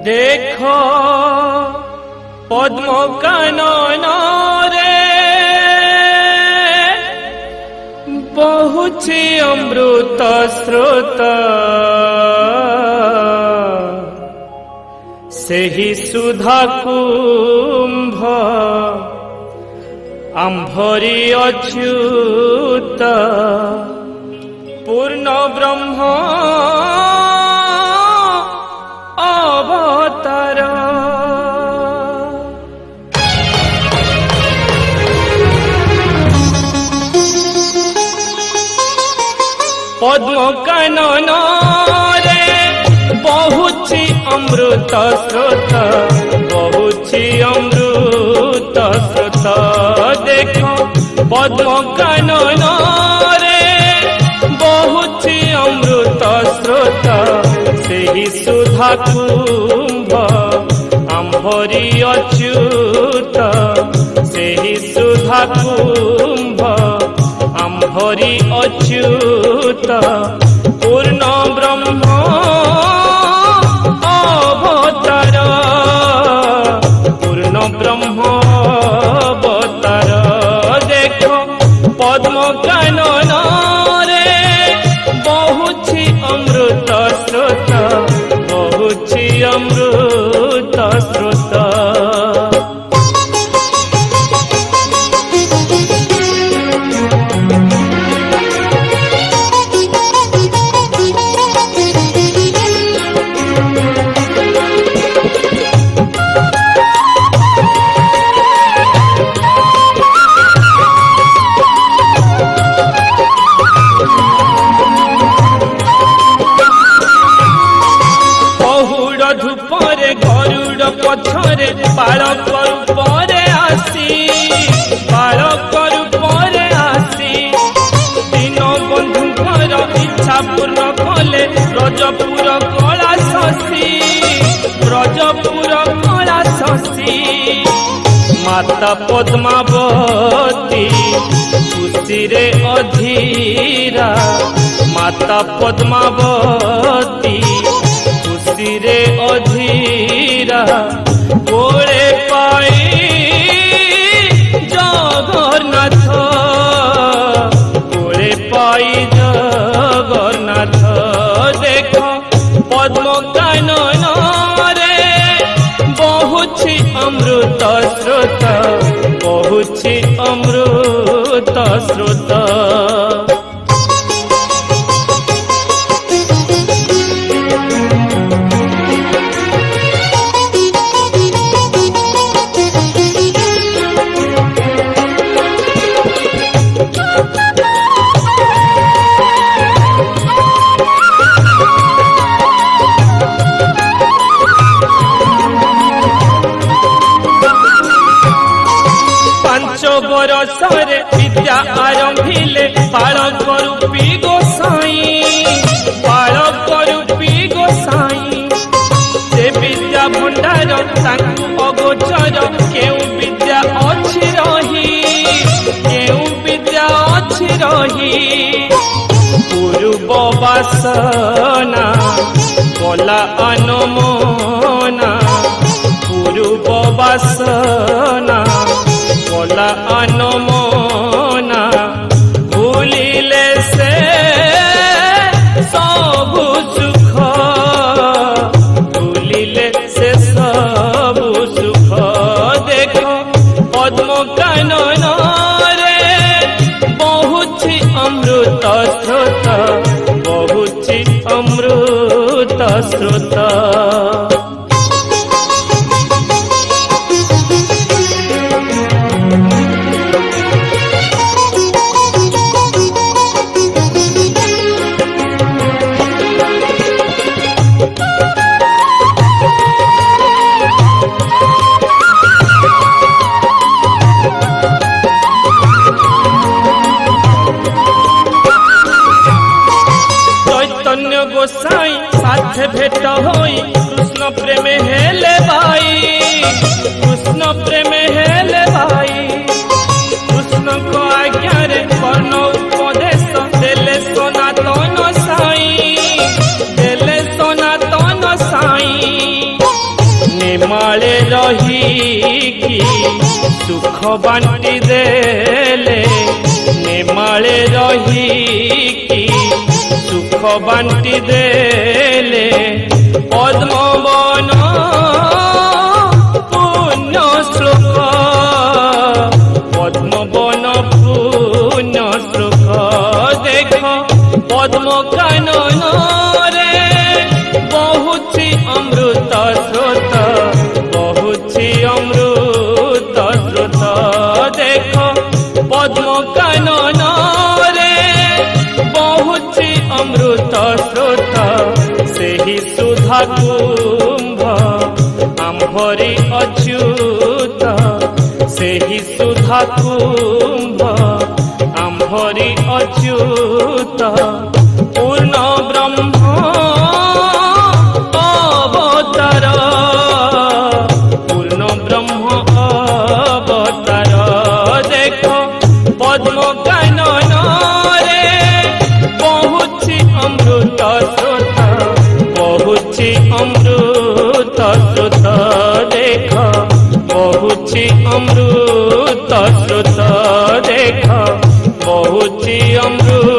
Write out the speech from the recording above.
देखो पद्म कानन रे बहुछि अमृत स्रोत सेहि सुधा कुंभ आंभरी अच्युत पूर्ण ब्रह्म अवतार। पद्म कानन रे बहुछि अमृत स्रोत बहुछि अमृत स्रोत। देखो पद्म कानन रे बहुछि अमृत स्रोत सेहि सुधा कुंभ आंभरी अच्युत सेहि सुधा कुंभ आंभरी अच्युत पूर्ण ब्रह्म अवतार पूर्ण ब्रह्म अवतार। देखो पद्म कानन रे बहुछि अमृत स्रोत बहुछि अमृत स्रोत। पछरे बालक रूपरे आसी बालक रूपरे आसी दीन बंधुकर इच्छा पूर्ण कले ब्रजपुर कला शशि ब्रजपुर कला शशि। माता पद्मावती खुशी रे अधीरा माता पद्मावती खुशी रे अधीरा गोरे पाई जगन्नाथ गोरे पाई जगन्नाथ। देखो पद्म कानन रे बहुछि अमृत स्रोत बहुछि अमृत स्रोत। बरसरे विद्या आरंभिले बालक रूपी गोसाई बालक रूपी गोसाई। से विद्या भंडार तांकु अगोचर केउ विद्या अछि रही केउ विद्या अछि रही। पूर्व वासना कला अनमना पूर्व वासना कला अनमना भूलिले से सबु सुख भूलिले से सबु सुख। देखो पद्म कानन रे बहुछि अमृत स्रोत बहुछि अमृत स्रोत। गोसाई साथ भेट होई कृष्ण प्रेम हेले भाई कृष्ण प्रेम हेले भाई। कृष्ण को आज्ञा रे कर्ण उपदेश देले सनातन साई देले सनातन बांटी देले नेमाळे रहीकी सुख बांटी देले पद्मवन पुण्य श्लोक पद्मवन पुण्य श्लोक देख पद्म कानन रे बहुछि अमृत स्रोत बहुछि अमृत स्रोत देख पद्म कानन रे बहुछि अमृत स्रोत सेहि सुधा कुंभ आम्भरी अच्युत सेहि सुधा कुंभ आम्भरी अच्युत पूर्ण ब्रह्म अवतार पूर्ण ब्रह्म अवतार देख पद्म कानन रे बहुछि अमृत स्रोत बहुछि अमृत स्रोत देख बहुछि अमृत स्रोत देख बहुछि अमृत